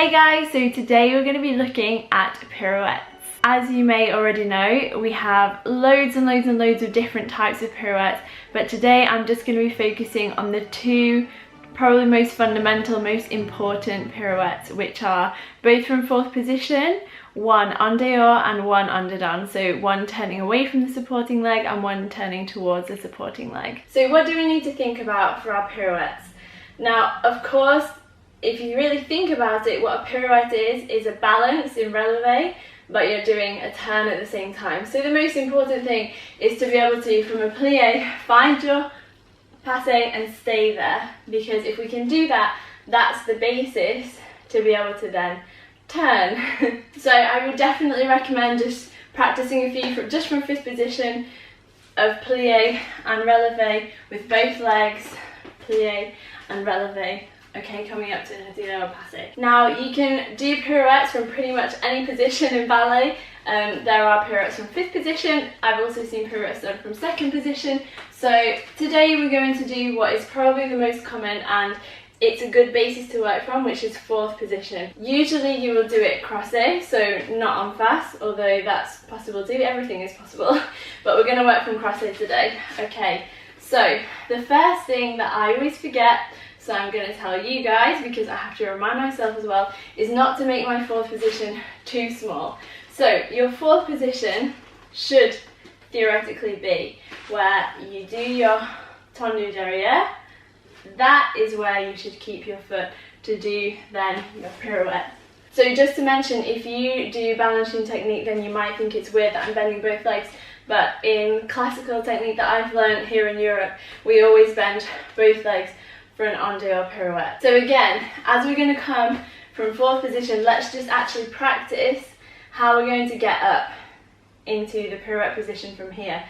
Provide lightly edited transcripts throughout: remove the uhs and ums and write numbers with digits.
Hey guys, so today we're going to be looking at pirouettes. As you may already know, we have loads and loads and loads of different types of pirouettes, but today I'm just going to be focusing on the two probably most fundamental, most important pirouettes, which are both from fourth position, one en dehors and one underdone. So one turning away from the supporting leg and one turning towards the supporting leg. So what do we need to think about for our pirouettes? Now, of course, if you really think about it, what a pirouette is a balance in releve, but you're doing a turn at the same time. So the most important thing is to be able to, from a plie, find your passe and stay there, because if we can do that, that's the basis to be able to then turn. So I would definitely recommend just practicing a few just from fifth position of plie and releve with both legs, plie and releve. Okay, coming up to dehors passe. Now you can do pirouettes from pretty much any position in ballet. There are pirouettes from fifth position. I've also seen pirouettes done from second position. So today we're going to do what is probably the most common and it's a good basis to work from, which is fourth position. Usually you will do it croisé, so not en face, although that's possible too. Everything is possible, but we're going to work from croisé today. Okay, so the first thing that I always forget, so I'm going to tell you guys because I have to remind myself as well, is not to make my fourth position too small. So your fourth position should theoretically be where you do your tendu derrière. That is where you should keep your foot to do then your pirouette. So just to mention, if you do balancing technique, then you might think it's weird that I'm bending both legs, but in classical technique that I've learned here in Europe, we always bend both legs for an en dehors pirouette. So again, as we're going to come from fourth position, let's just actually practice how we're going to get up into the pirouette position from here.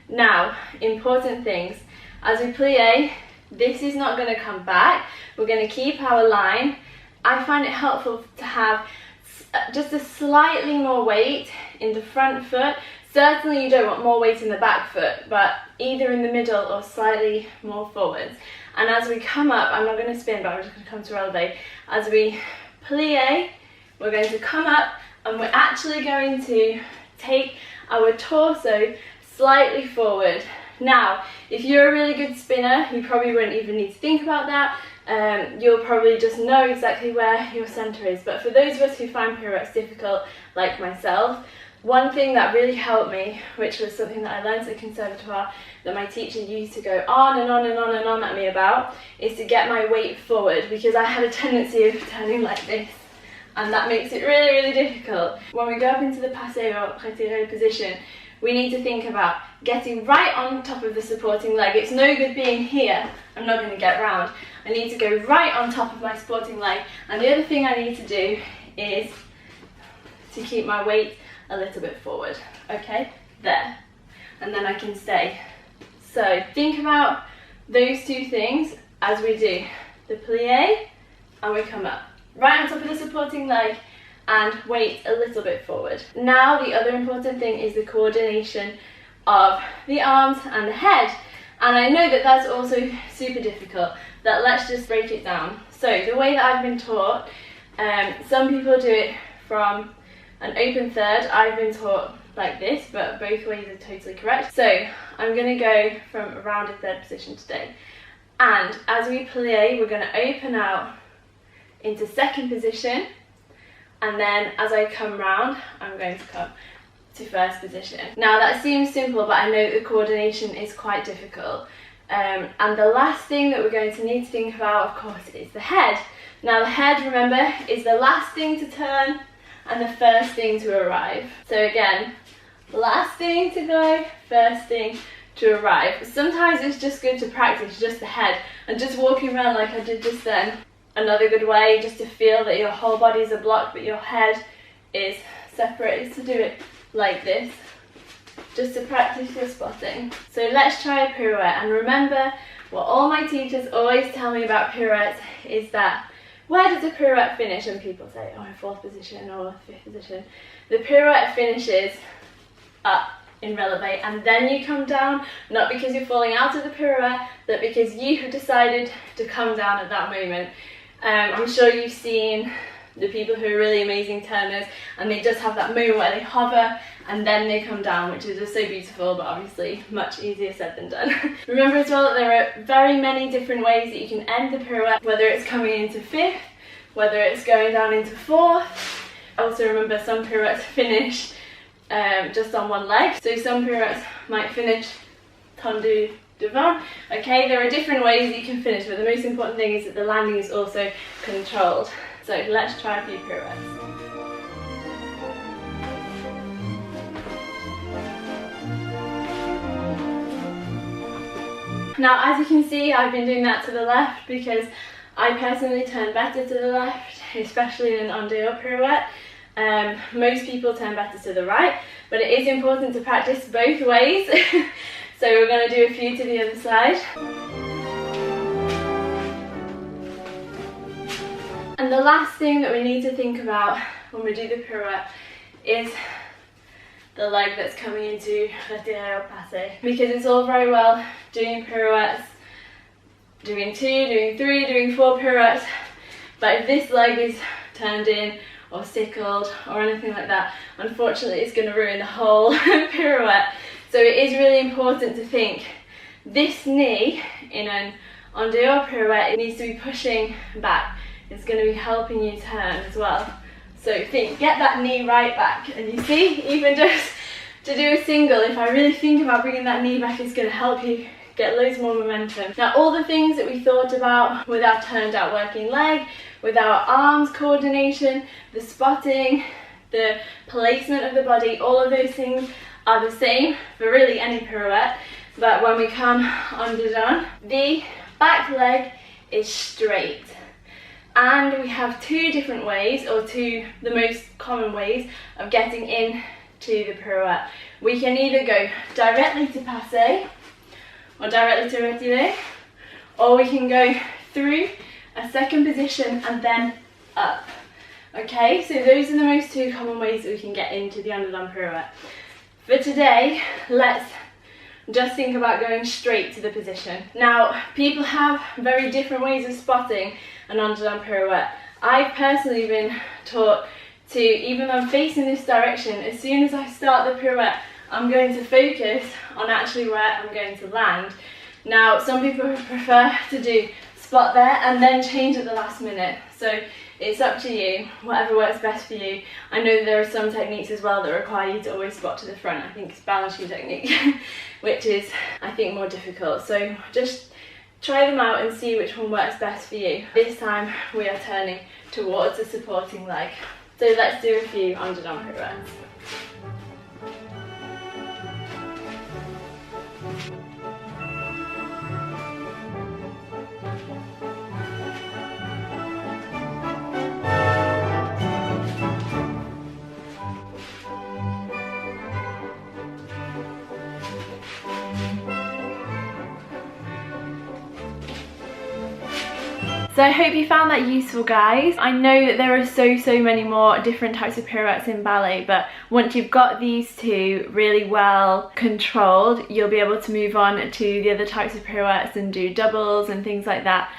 Now, important things, as we plie, this is not going to come back. We're going to keep our line. I find it helpful to have just a slightly more weight in the front foot. Certainly you don't want more weight in the back foot, but either in the middle or slightly more forwards. And as we come up, I'm not going to spin, but I'm just going to come to releve. As we plie, we're going to come up and we're actually going to take our torso slightly forward. Now, if you're a really good spinner, you probably wouldn't even need to think about that. You'll probably just know exactly where your centre is. But for those of us who find pirouettes difficult, like myself, one thing that really helped me, which was something that I learned at the conservatoire, that my teacher used to go on and on and on and on at me about, is to get my weight forward, because I had a tendency of turning like this, and that makes it really, really difficult. When we go up into the passe or retiré position, we need to think about getting right on top of the supporting leg. It's no good being here, I'm not going to get round. I need to go right on top of my supporting leg, and the other thing I need to do is to keep my weight a little bit forward. Okay, there, and then I can stay. So think about those two things as we do the plie and we come up right on top of the supporting leg and weight a little bit forward. Now the other important thing is the coordination of the arms and the head, and I know that that's also super difficult, but let's just break it down. So the way that I've been taught, some people do it from an open third. I've been taught like this, but both ways are totally correct. So I'm going to go from a rounded third position today, and as we plie, we're going to open out into second position, and then as I come round, I'm going to come to first position. Now that seems simple, but I know that the coordination is quite difficult. And the last thing that we're going to need to think about, of course, is the head. Now the head, remember, is the last thing to turn and the first thing to arrive. So again, last thing to go, first thing to arrive. Sometimes it's just good to practice just the head and just walking around like I did just then. Another good way just to feel that your whole body is a block but your head is separate is to do it like this, just to practice your spotting. So let's try a pirouette, and remember what all my teachers always tell me about pirouettes is that where does a pirouette finish? And people say, oh, in fourth position or fifth position. The pirouette finishes up in releve, and then you come down, not because you're falling out of the pirouette, but because you have decided to come down at that moment. I'm sure you've seen the people who are really amazing turners, and they just have that moment where they hover and then they come down, which is just so beautiful, but obviously much easier said than done. Remember as well that there are very many different ways that you can end the pirouette, whether it's coming into fifth, whether it's going down into fourth. Also remember, some pirouettes finish just on one leg, so some pirouettes might finish tendu devant. Okay, there are different ways that you can finish, but the most important thing is that the landing is also controlled. So let's try a few pirouettes. Now, as you can see, I've been doing that to the left because I personally turn better to the left, especially in an dehors pirouette. Most people turn better to the right, but it is important to practice both ways. So we're going to do a few to the other side. And the last thing that we need to think about when we do the pirouette is the leg that's coming into the dehors passé. Because it's all very well doing pirouettes, doing 2, doing 3, doing 4 pirouettes, but if this leg is turned in or sickled or anything like that, unfortunately it's going to ruin the whole pirouette. So it is really important to think this knee in an dehors pirouette, it needs to be pushing back. It's going to be helping you turn as well. So think, get that knee right back, and you see, even just to do a single, if I really think about bringing that knee back, it's going to help you get loads more momentum. Now, all the things that we thought about with our turned out working leg, with our arms coordination, the spotting, the placement of the body, all of those things are the same for really any pirouette, but when we come underdone, the back leg is straight. And we have 2 different ways, or 2 the most common ways of getting into the pirouette. We can either go directly to passé, or directly to retiré, or we can go through a second position and then up. Okay, so those are the most 2 common ways that we can get into the underdone pirouette. For today, let's just think about going straight to the position. Now, people have very different ways of spotting an underdone pirouette. I've personally been taught to, even though I'm facing this direction, as soon as I start the pirouette, I'm going to focus on actually where I'm going to land. Now, some people prefer to do spot there and then change at the last minute. So it's up to you, whatever works best for you. I know there are some techniques as well that require you to always spot to the front. I think it's balance shoe technique, which is, I think, more difficult. So just try them out and see which one works best for you. This time we are turning towards the supporting leg. So let's do a few underdone pirouettes. So I hope you found that useful, guys. I know that there are so many more different types of pirouettes in ballet, but once you've got these 2 really well controlled, you'll be able to move on to the other types of pirouettes and do doubles and things like that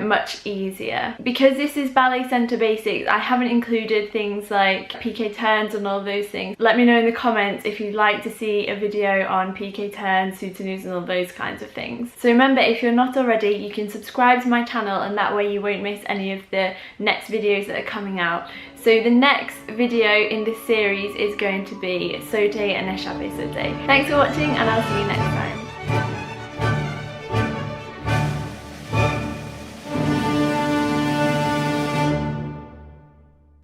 much easier. Because this is ballet center basics, I haven't included things like piqué turns and all those things. Let me know in the comments if you'd like to see a video on piqué turns, soutanues and all those kinds of things. So remember, if you're not already, you can subscribe to my channel, and that way you won't miss any of the next videos that are coming out. So the next video in this series is going to be sauté and échappé sauté. Thanks for watching, and I'll see you next time.